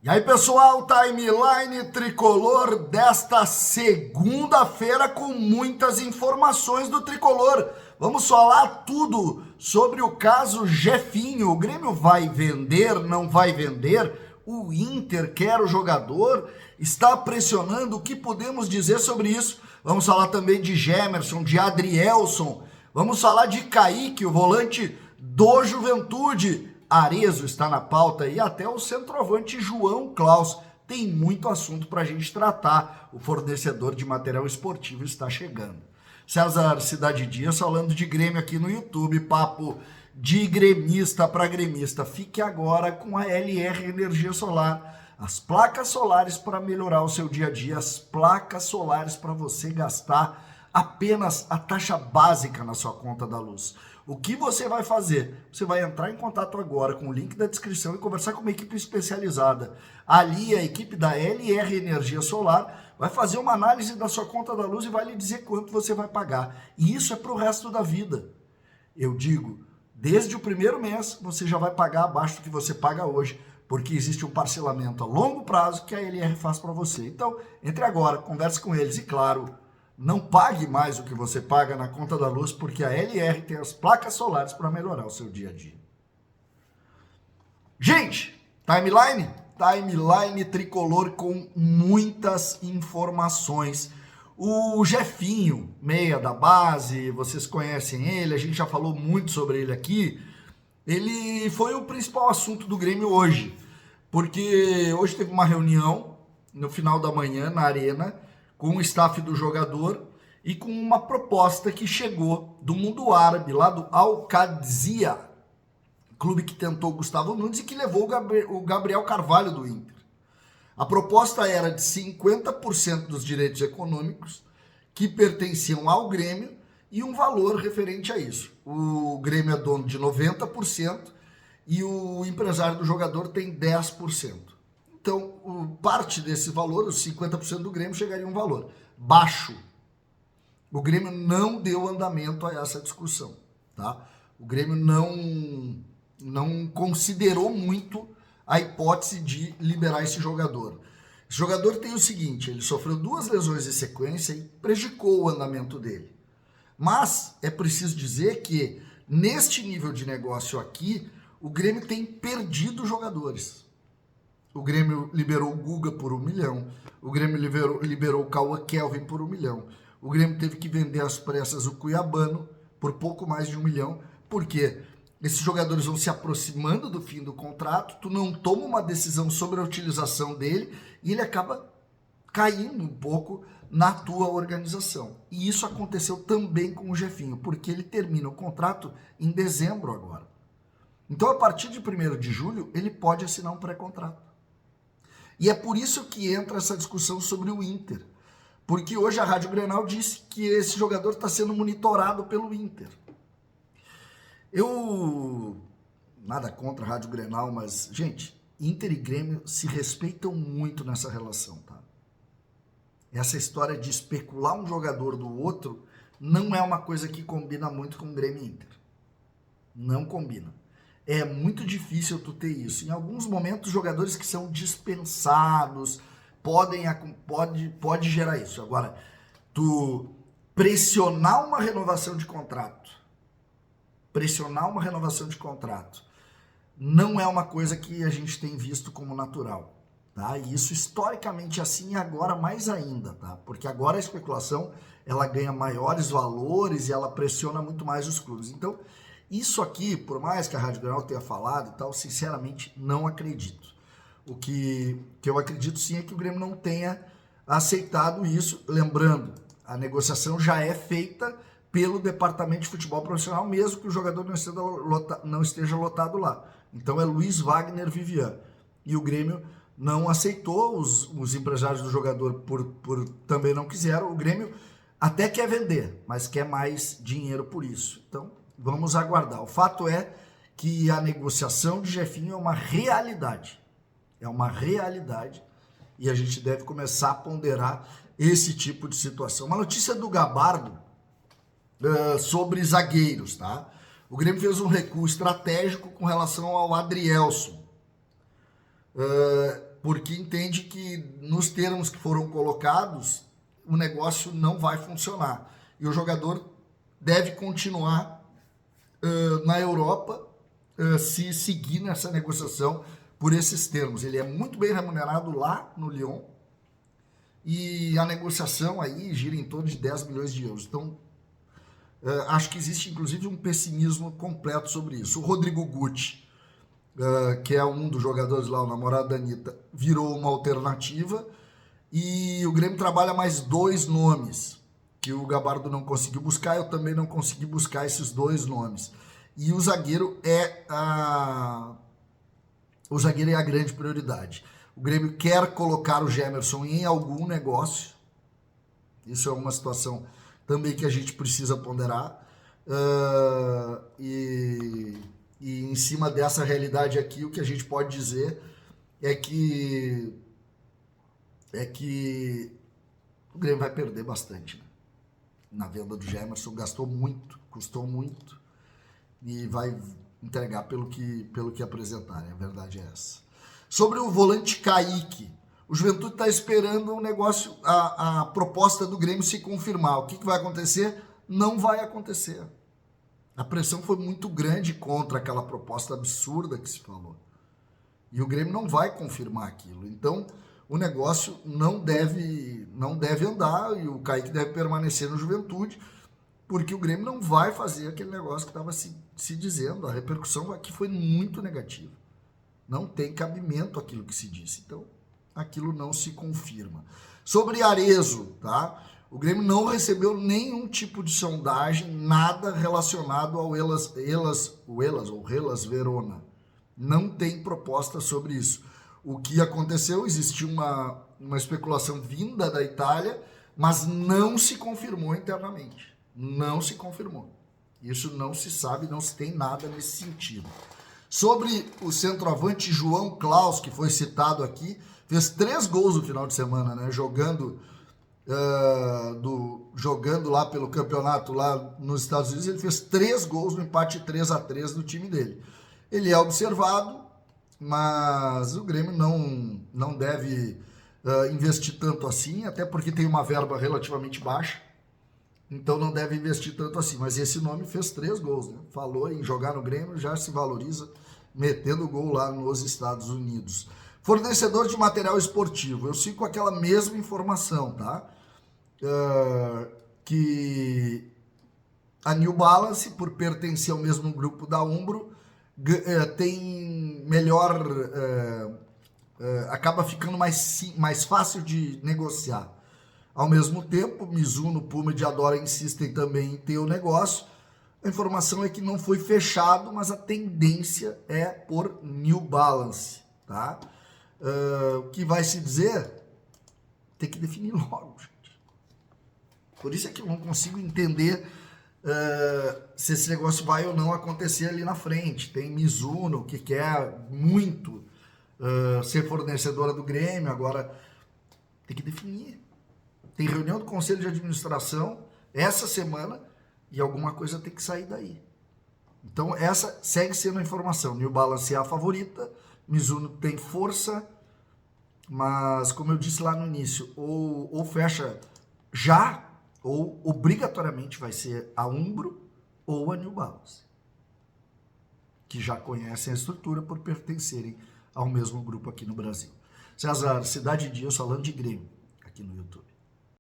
E aí, pessoal, timeline tricolor desta segunda-feira com muitas informações do tricolor. Vamos falar tudo sobre o caso Jefinho. O Grêmio vai vender, não vai vender? O Inter quer o jogador? Está pressionando? O que podemos dizer sobre isso? Vamos falar também de Gemerson, de Adrielson. Vamos falar de Kaique, o volante do Juventude. Arezzo está na pauta e até o centroavante João Klaus. Tem muito assunto para a gente tratar. O fornecedor de material esportivo está chegando. César Cidade Dias falando de Grêmio aqui no YouTube. Papo de gremista para gremista. Fique agora com a LR Energia Solar. As placas solares para melhorar o seu dia a dia. As placas solares para você gastar apenas a taxa básica na sua conta da luz. O que você vai fazer? Você vai entrar em contato agora com o link da descrição e conversar com uma equipe especializada. Ali a equipe da LR Energia Solar vai fazer uma análise da sua conta da luz e vai lhe dizer quanto você vai pagar. E isso é para o resto da vida. Eu digo, desde o primeiro mês você já vai pagar abaixo do que você paga hoje, porque existe um parcelamento a longo prazo que a LR faz para você. Então, entre agora, converse com eles e, claro, não pague mais o que você paga na conta da luz, porque a LR tem as placas solares para melhorar o seu dia a dia. Gente, timeline tricolor com muitas informações. O Jefinho, meia da base, vocês conhecem ele, a gente já falou muito sobre ele aqui. Ele foi o principal assunto do Grêmio hoje, porque hoje teve uma reunião no final da manhã na Arena, com o staff do jogador e com uma proposta que chegou do mundo árabe, lá do Al-Qadsia, clube que tentou o Gustavo Nunes e que levou o Gabriel Carvalho do Inter. A proposta era de 50% dos direitos econômicos que pertenciam ao Grêmio e um valor referente a isso. O Grêmio é dono de 90% e o empresário do jogador tem 10%. Então, parte desse valor, os 50% do Grêmio, chegaria a um valor baixo. O Grêmio não deu andamento a essa discussão, tá? O Grêmio não considerou muito a hipótese de liberar esse jogador. Esse jogador tem o seguinte, ele sofreu 2 lesões em sequência e prejudicou o andamento dele. Mas é preciso dizer que, neste nível de negócio aqui, o Grêmio tem perdido jogadores. O Grêmio liberou o Guga por 1 milhão. O Grêmio liberou o Cauã Kelvin por 1 milhão. O Grêmio teve que vender às pressas o Cuiabano por pouco mais de 1 milhão. Por quê? Esses jogadores vão se aproximando do fim do contrato, tu não toma uma decisão sobre a utilização dele e ele acaba caindo um pouco na tua organização. E isso aconteceu também com o Jefinho, porque ele termina o contrato em dezembro agora. Então, a partir de 1º de julho, ele pode assinar um pré-contrato. E é por isso que entra essa discussão sobre o Inter. Porque hoje a Rádio Grenal disse que esse jogador está sendo monitorado pelo Inter. Eu... Nada contra a Rádio Grenal, mas, gente, Inter e Grêmio se respeitam muito nessa relação, tá? Essa história de especular um jogador do outro não é uma coisa que combina muito com o Grêmio e Inter. Não combina. É muito difícil tu ter isso. Em alguns momentos, jogadores que são dispensados pode gerar isso. Agora, tu pressionar uma renovação de contrato, não é uma coisa que a gente tem visto como natural, tá? E isso historicamente assim e agora mais ainda, tá? Porque agora a especulação, ela ganha maiores valores e ela pressiona muito mais os clubes. Então, isso aqui, por mais que a Rádio Grenal tenha falado e tal, sinceramente, não acredito. O que eu acredito sim é que o Grêmio não tenha aceitado isso. Lembrando, a negociação já é feita pelo Departamento de Futebol Profissional, mesmo que o jogador não esteja lotado lá. Então é Luiz Wagner Vivian. E o Grêmio não aceitou, os empresários do jogador por também não quiseram. O Grêmio até quer vender, mas quer mais dinheiro por isso. Então, vamos aguardar. O fato é que a negociação de Jefinho é uma realidade. É uma realidade e a gente deve começar a ponderar esse tipo de situação. Uma notícia do Gabardo sobre zagueiros, tá? O Grêmio fez um recuo estratégico com relação ao Adrielson. porque entende que nos termos que foram colocados, o negócio não vai funcionar. E o jogador deve continuar na Europa se seguir nessa negociação por esses termos. Ele é muito bem remunerado lá no Lyon e a negociação aí gira em torno de 10 milhões de euros. Então, acho que existe inclusive um pessimismo completo sobre isso. O Rodrigo Guti, que é um dos jogadores lá, o namorado da Anitta, virou uma alternativa e o Grêmio trabalha mais 2 nomes que o Gabardo não conseguiu buscar, eu também não consegui buscar esses 2 nomes. E o zagueiro é a grande prioridade. O Grêmio quer colocar o Gemerson em algum negócio. Isso é uma situação também que a gente precisa ponderar. E em cima dessa realidade aqui, o que a gente pode dizer é que o Grêmio vai perder bastante, né? Na venda do Gemerson, gastou muito, custou muito e vai entregar pelo que apresentarem, a verdade é essa. Sobre o volante Kaique, o Juventude está esperando o negócio, a proposta do Grêmio se confirmar. O que vai acontecer? Não vai acontecer. A pressão foi muito grande contra aquela proposta absurda que se falou. E o Grêmio não vai confirmar aquilo. Então, o negócio não deve andar e o Kaique deve permanecer no Juventude, porque o Grêmio não vai fazer aquele negócio que estava se dizendo. A repercussão aqui foi muito negativa. Não tem cabimento aquilo que se disse. Então, aquilo não se confirma. Sobre Arezzo, tá? O Grêmio não recebeu nenhum tipo de sondagem, nada relacionado ao Hellas Verona. Não tem proposta sobre isso. O que aconteceu, existiu uma especulação vinda da Itália, mas não se confirmou internamente. Não se confirmou. Isso não se sabe, não se tem nada nesse sentido. Sobre o centroavante João Klaus, que foi citado aqui, fez 3 gols no final de semana, né? Jogando lá pelo campeonato lá nos Estados Unidos, ele fez 3 gols no empate 3-3 do time dele. Ele é observado, mas o Grêmio não deve investir tanto assim, até porque tem uma verba relativamente baixa, então não deve investir tanto assim. Mas esse nome fez 3 gols, né? Falou em jogar no Grêmio, já se valoriza metendo gol lá nos Estados Unidos. Fornecedor de material esportivo, eu sigo com aquela mesma informação, tá? Que a New Balance, por pertencer ao mesmo grupo da Umbro, tem melhor, acaba ficando mais fácil de negociar. Ao mesmo tempo, Mizuno, Puma e Diadora insistem também em ter o negócio. A informação é que não foi fechado, mas a tendência é por New Balance, tá? O que vai se dizer? Tem que definir logo, gente. Por isso é que eu não consigo entender se esse negócio vai ou não acontecer ali na frente. Tem Mizuno, que quer muito ser fornecedora do Grêmio, agora tem que definir. Tem reunião do Conselho de Administração essa semana e alguma coisa tem que sair daí. Então essa segue sendo a informação. New Balance é a favorita, Mizuno tem força, mas como eu disse lá no início, ou fecha já, ou obrigatoriamente vai ser a Umbro ou a New Balance, que já conhecem a estrutura por pertencerem ao mesmo grupo aqui no Brasil. César, Cidade de Deus falando de Grêmio aqui no YouTube.